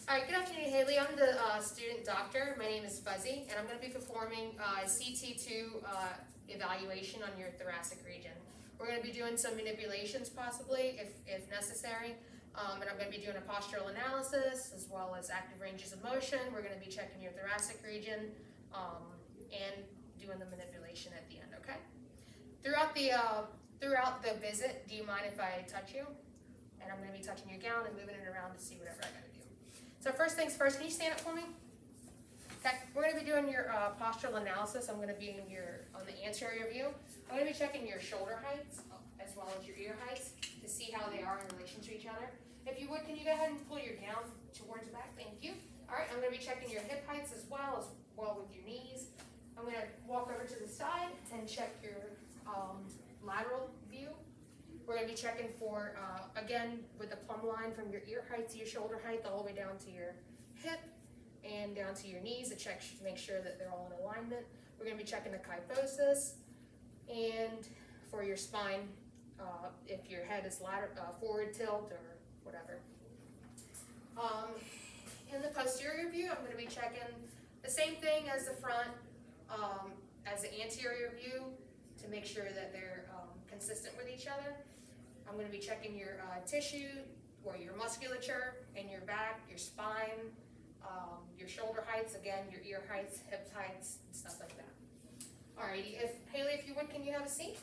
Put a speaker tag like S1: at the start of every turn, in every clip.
S1: All right, good afternoon, Haley. I'm the student doctor. My name is Fuzzy, and I'm going to be performing CT2 evaluation on your thoracic region. We're going to be doing some manipulations possibly, if necessary, and I'm going to be doing a postural analysis as well as active ranges of motion. We're going to be checking your thoracic region and doing the manipulation at the end, okay? Throughout the visit, do you mind if I touch you? And I'm going to be touching your gown and moving it around to see whatever I got to do. So first things first, can you stand up for me? Okay, we're going to be doing your postural analysis. I'm going to be on the anterior view. I'm going to be checking your shoulder heights as well as your ear heights to see how they are in relation to each other. If you would, can you go ahead and pull your gown towards the back? Thank you. All right, I'm going to be checking your hip heights as well with your knees. I'm going to walk over to the side and check your lateral view. We're going to be checking for, again, with the plumb line from your ear height to your shoulder height, all the way down to your hip and down to your knees to make sure that they're all in alignment. We're going to be checking the kyphosis, and for your spine, if your head is forward tilt or whatever. In the posterior view, I'm going to be checking the same thing as the front, as the anterior view, to make sure that they're consistent with each other. I'm going to be checking your tissue or your musculature in your back, your spine, your shoulder heights, again, your ear heights, hip heights, and stuff like that. Alrighty, Haley, if you would, can you have a seat?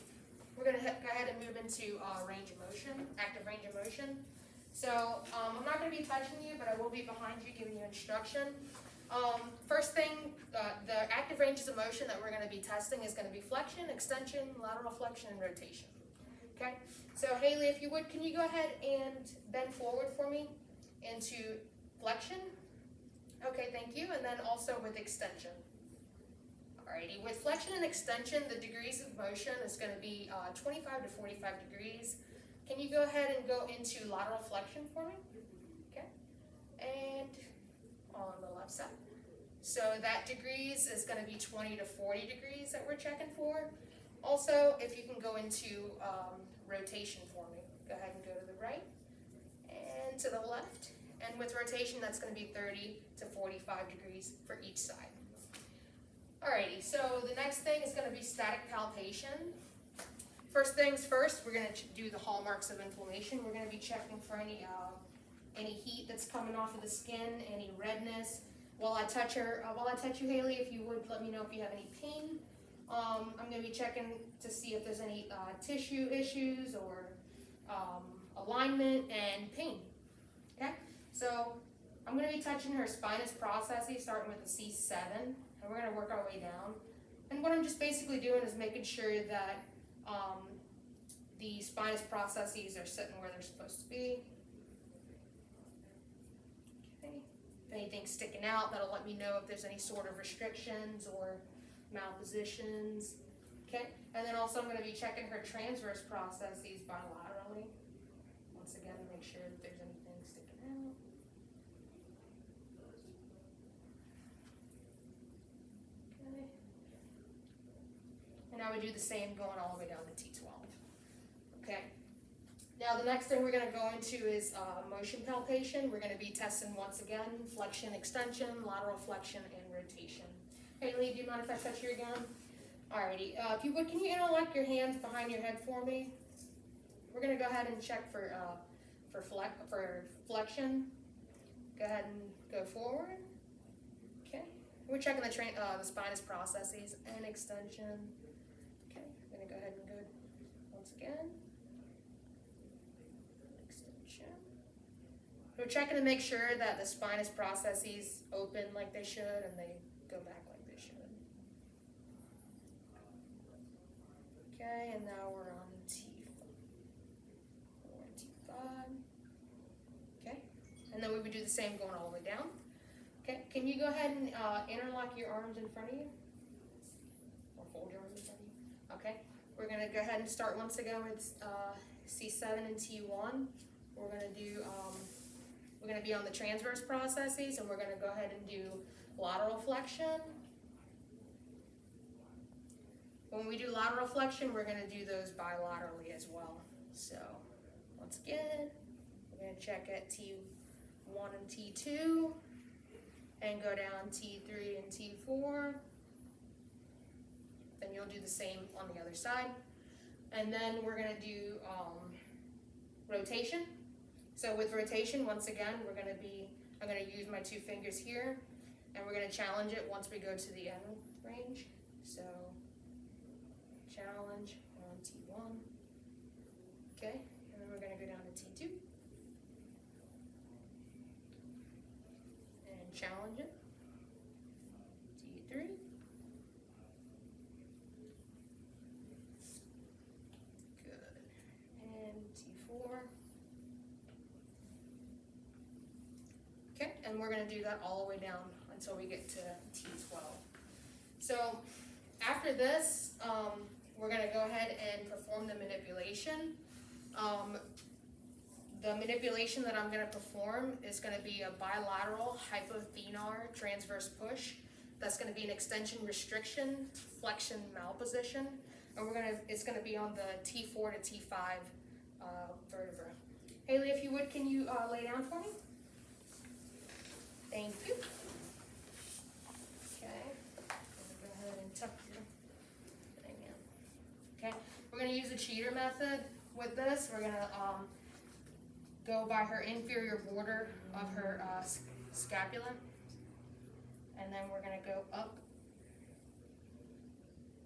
S1: We're going to go ahead and move into range of motion, active range of motion. So I'm not going to be touching you, but I will be behind you giving you instruction. First thing, the active ranges of motion that we're going to be testing is going to be flexion, extension, lateral flexion, and rotation. Okay, so Haley, if you would, can you go ahead and bend forward for me into flexion? Okay, thank you, and then also with extension. Alrighty, with flexion and extension, the degrees of motion is going to be 25 to 45 degrees. Can you go ahead and go into lateral flexion for me? Okay, and on the left side. So that degrees is going to be 20 to 40 degrees that we're checking for. Also, if you can go into rotation for me, go ahead and go to the right and to the left. And with rotation, that's going to be 30 to 45 degrees for each side. Alrighty, so the next thing is going to be static palpation. First things first, we're going to do the hallmarks of inflammation. We're going to be checking for any heat that's coming off of the skin, any redness. While I touch you, Haley, if you would let me know if you have any pain. I'm going to be checking to see if there's any tissue issues or alignment and pain. Okay, so I'm going to be touching her spinous processes, starting with the C7, and we're going to work our way down. And what I'm just basically doing is making sure that the spinous processes are sitting where they're supposed to be. Okay. If anything's sticking out, that'll let me know if there's any sort of restrictions or malpositions. Okay, and then also I'm going to be checking her transverse processes bilaterally. Once again, to make sure that there's anything sticking out. Okay. And I would do the same going all the way down to T12. Okay. Now the next thing we're going to go into is motion palpation. We're going to be testing once again flexion, extension, lateral flexion, and rotation. Haley, do you mind if I touch you again? Alrighty, if you would, can you interlock your hands behind your head for me? We're going to go ahead and check for flexion. Go ahead and go forward. Okay, we're checking the spinous processes and extension. Okay, I'm going to go ahead and go once again. Extension. We're checking to make sure that the spinous processes open like they should and they go back like they should. Okay, and now we're on T5. We're on T5. Okay, and then we would do the same going all the way down. Okay, can you go ahead and interlock your arms in front of you? Or fold your arms in front of you? Okay, we're going to go ahead and start once again with C7 and T1. We're going to be on the transverse processes, and we're going to go ahead and do lateral flexion. When we do lateral flexion, we're going to do those bilaterally as well. So once again, we're going to check at T1 T1 and T2, and go down T3 and T4. Then you'll do the same on the other side. And then we're gonna do rotation. So with rotation, once again, I'm gonna use my 2 fingers here, and we're gonna challenge it once we go to the end range. So challenge on T1, okay, and then we're gonna go down to T2, and challenge it, T3, good, and T4, okay, and we're gonna do that all the way down until we get to T12. So after this, we're gonna go ahead and perform the manipulation. The manipulation that I'm gonna perform is gonna be a bilateral hypothenar transverse push. That's gonna be an extension restriction, flexion malposition, and it's gonna be on the T4 to T5 vertebra. Haley, if you would, can you lay down for me? Thank you. Okay, go ahead and tuck your thing in. Okay, we're gonna use the cheater method with this. We're gonna go by her inferior border of her scapula, and then we're gonna go up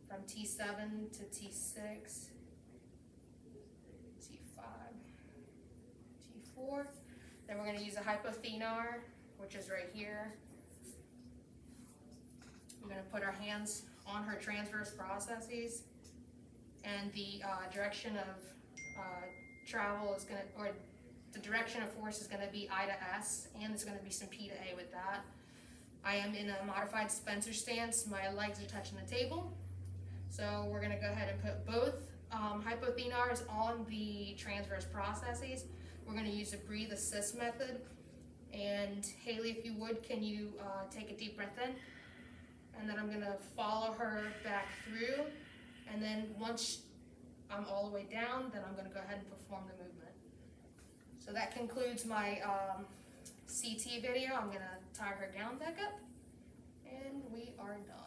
S1: from T7 to T6, T5, T4. Then we're gonna use a hypothenar, which is right here. We're gonna put our hands on her transverse processes, and the direction of travel is gonna, or the direction of force is gonna be I to S, and there's gonna be some P to A with that. I am in a modified Spencer stance. My legs are touching the table. So we're gonna go ahead and put both hypothenars on the transverse processes. We're gonna use a breathe assist method. And Haley, if you would, can you take a deep breath in? And then I'm gonna follow her back through. And then once I'm all the way down, then I'm gonna go ahead and perform the movement. So that concludes my CT video. I'm gonna tie her down back up, and we are done.